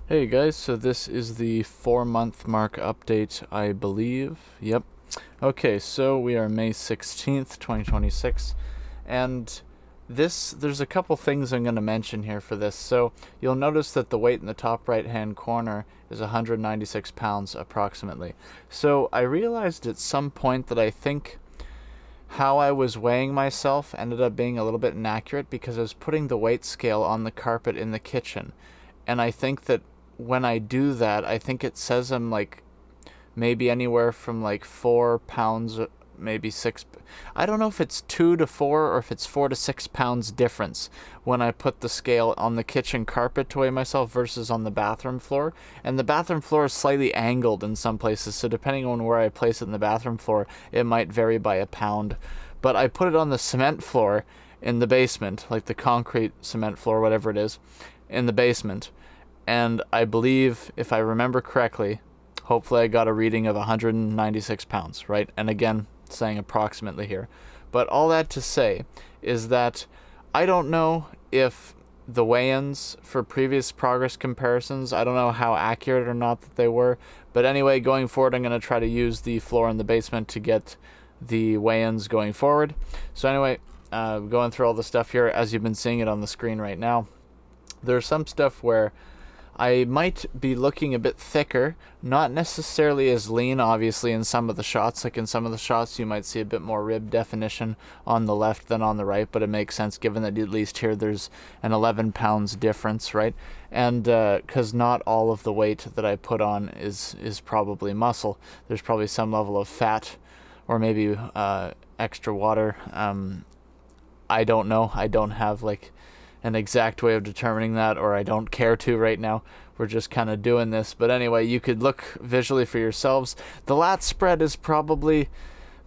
Hey guys, so this is the 4-month mark update, I believe. Yep. Okay, so we are May 16th, 2026, and there's a couple things I'm going to mention here for this. So you'll notice that the weight in the top right hand corner is 196 pounds approximately. So I realized at some point that I think how I was weighing myself ended up being a little bit inaccurate because I was putting the weight scale on the carpet in the kitchen. And I think that when I do that, I think it says I'm like maybe anywhere from like 4 pounds, maybe six. I don't know if it's 2 to 4 or if it's 4 to 6 pounds difference when I put the scale on the kitchen carpet to weigh myself versus on the bathroom floor. And the bathroom floor is slightly angled in some places, so depending on where I place it in the bathroom floor, it might vary by a pound. But I put it on the cement floor in the basement, like the concrete cement floor, whatever it is, in the basement. And I believe, if I remember correctly, hopefully I got a reading of 196 pounds, right? And again, saying approximately here. But all that to say is that I don't know if the weigh-ins for previous progress comparisons, I don't know how accurate or not that they were. But anyway, going forward, I'm going to try to use the floor in the basement to get the weigh-ins going forward. So anyway, going through all the stuff here, as you've been seeing it on the screen right now, there's some stuff where I might be looking a bit thicker, not necessarily as lean, obviously, in some of the shots. Like in some of the shots, you might see a bit more rib definition on the left than on the right, but it makes sense given that at least here there's an 11 pounds difference, right? And because not all of the weight that I put on is probably muscle. There's probably some level of fat or maybe extra water. I don't know. I don't have like an exact way of determining that, or I don't care to right now. We're just kind of doing this. But anyway, you could look visually for yourselves. The lat spread is probably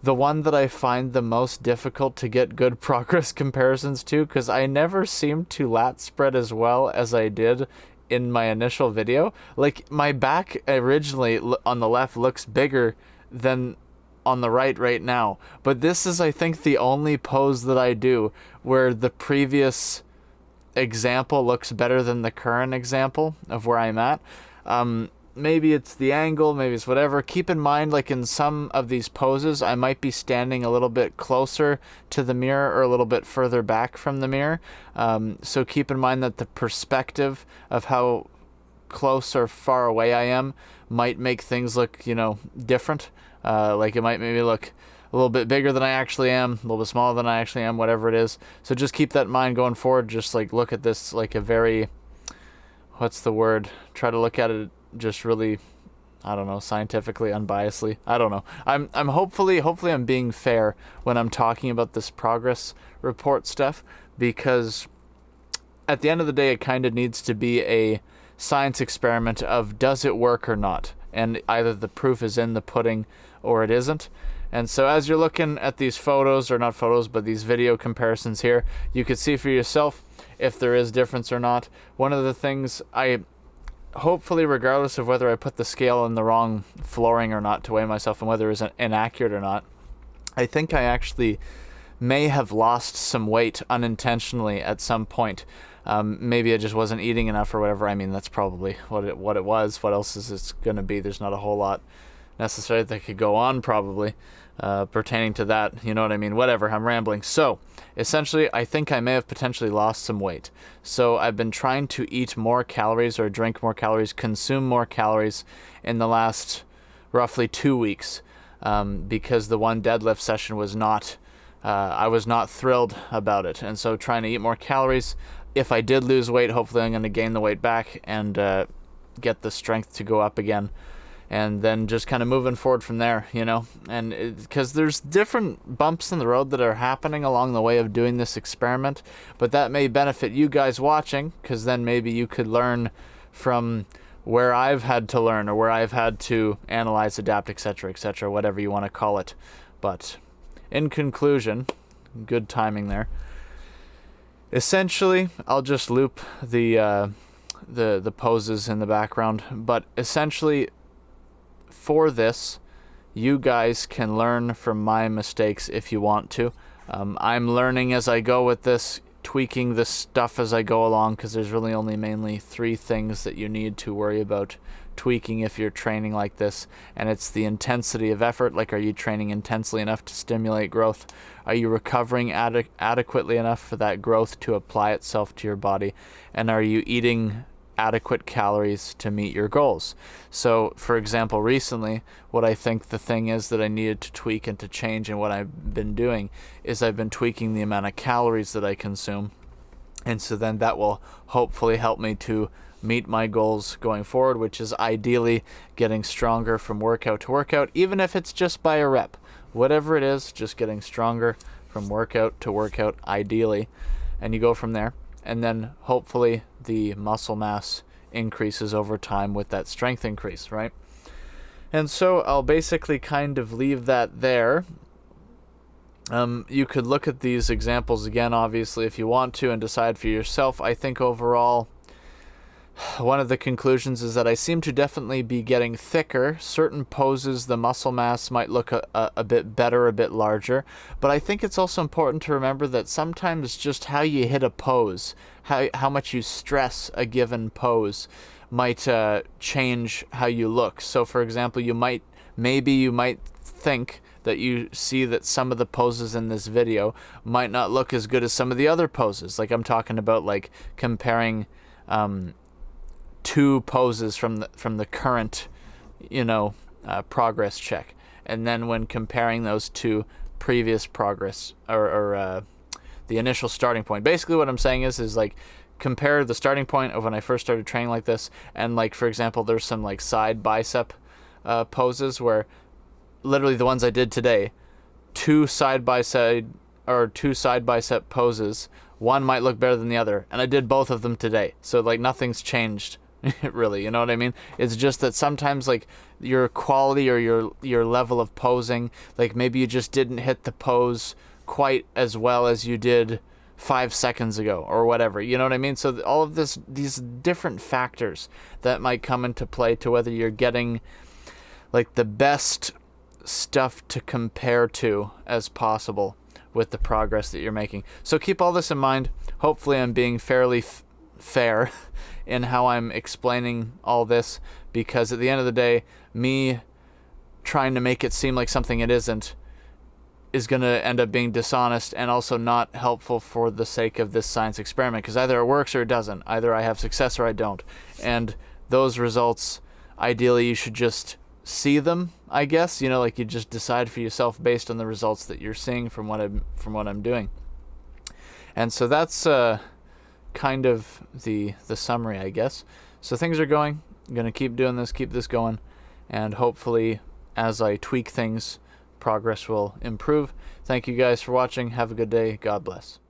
the one that I find the most difficult to get good progress comparisons to, because I never seem to lat spread as well as I did in my initial video. Like my back originally on the left looks bigger than on the right now, but this is, I think, the only pose that I do where the previous example looks better than the current example of where I'm at. Maybe it's the angle, maybe it's whatever. Keep in mind, like in some of these poses, I might be standing a little bit closer to the mirror or a little bit further back from the mirror. So keep in mind that the perspective of how close or far away I am might make things look, different. Like it might make me look a little bit bigger than I actually am, a little bit smaller than I actually am, whatever it is. So just keep that in mind going forward. Just like look at this like a very, what's the word? Try to look at it just really, I don't know, scientifically, unbiasedly. I don't know. I'm hopefully I'm being fair when I'm talking about this progress report stuff, because at the end of the day, it kind of needs to be a science experiment of does it work or not, and either the proof is in the pudding or it isn't. And so as you're looking at these photos, or not photos, but these video comparisons here, you could see for yourself if there is difference or not. One of the things hopefully, regardless of whether I put the scale in the wrong flooring or not to weigh myself and whether it's inaccurate or not, I think I actually may have lost some weight unintentionally at some point. Maybe I just wasn't eating enough or whatever. I mean, that's probably what it was. What else is it going to be? There's not a whole lot necessary that could go on probably pertaining to that. You know what I mean? Whatever, I'm rambling. So essentially, I think I may have potentially lost some weight. So I've been trying to eat more calories or drink more calories, consume more calories in the last roughly 2 weeks, because the one deadlift session was not, I was not thrilled about it. And so trying to eat more calories. If I did lose weight, hopefully I'm going to gain the weight back and get the strength to go up again. And then just kind of moving forward from there, and because there's different bumps in the road that are happening along the way of doing this experiment, but that may benefit you guys watching, because then maybe you could learn from where I've had to learn, or where I've had to analyze, adapt, etc., whatever you want to call it. But in conclusion, good timing there. Essentially, I'll just loop the poses in the background, but essentially, for this, you guys can learn from my mistakes if you want to. I'm learning as I go with this. tweaking this stuff as I go along, because there's really only mainly 3 things that you need to worry about tweaking if you're training like this, and it's the intensity of effort. Like, are you training intensely enough to stimulate growth? Are you recovering adequately enough for that growth to apply itself to your body? And are you eating adequate calories to meet your goals? So, for example, recently, what I think the thing is that I needed to tweak and to change, and what I've been doing is I've been tweaking the amount of calories that I consume, and so then that will hopefully help me to meet my goals going forward, which is ideally getting stronger from workout to workout, even if it's just by a rep. Whatever it is, just getting stronger from workout to workout, ideally, and you go from there. And then hopefully the muscle mass increases over time with that strength increase, right? And so I'll basically kind of leave that there. You could look at these examples again, obviously, if you want to, and decide for yourself. I think overall, one of the conclusions is that I seem to definitely be getting thicker. Certain poses, the muscle mass might look a bit better, a bit larger. But I think it's also important to remember that sometimes just how you hit a pose, how much you stress a given pose might change how you look. So, for example, maybe you might think that you see that some of the poses in this video might not look as good as some of the other poses. Like, I'm talking about, like, comparing 2 poses from the current, progress check, and then when comparing those to previous progress or the initial starting point. Basically, what I'm saying is like, compare the starting point of when I first started training like this, and, like, for example, there's some, like, side bicep poses where literally the ones I did today, 2 side bicep poses. One might look better than the other, and I did both of them today. So, like, nothing's changed, really, you know what I mean? It's just that sometimes, like, your quality or your level of posing, like, maybe you just didn't hit the pose quite as well as you did 5 seconds ago, or whatever, you know what I mean? So all of these different factors that might come into play to whether you're getting, like, the best stuff to compare to as possible with the progress that you're making. So keep all this in mind. Hopefully I'm being fairly fair in how I'm explaining all this, because at the end of the day, me trying to make it seem like something it isn't is going to end up being dishonest and also not helpful for the sake of this science experiment, because either it works or it doesn't. Either I have success or I don't. And those results, ideally, you should just see them, I guess, like, you just decide for yourself based on the results that you're seeing from what I'm doing. And so that's kind of the summary, I guess. So things are going. I'm going to keep doing this, keep this going, and hopefully as I tweak things, progress will improve. Thank you guys for watching. Have a good day. God bless.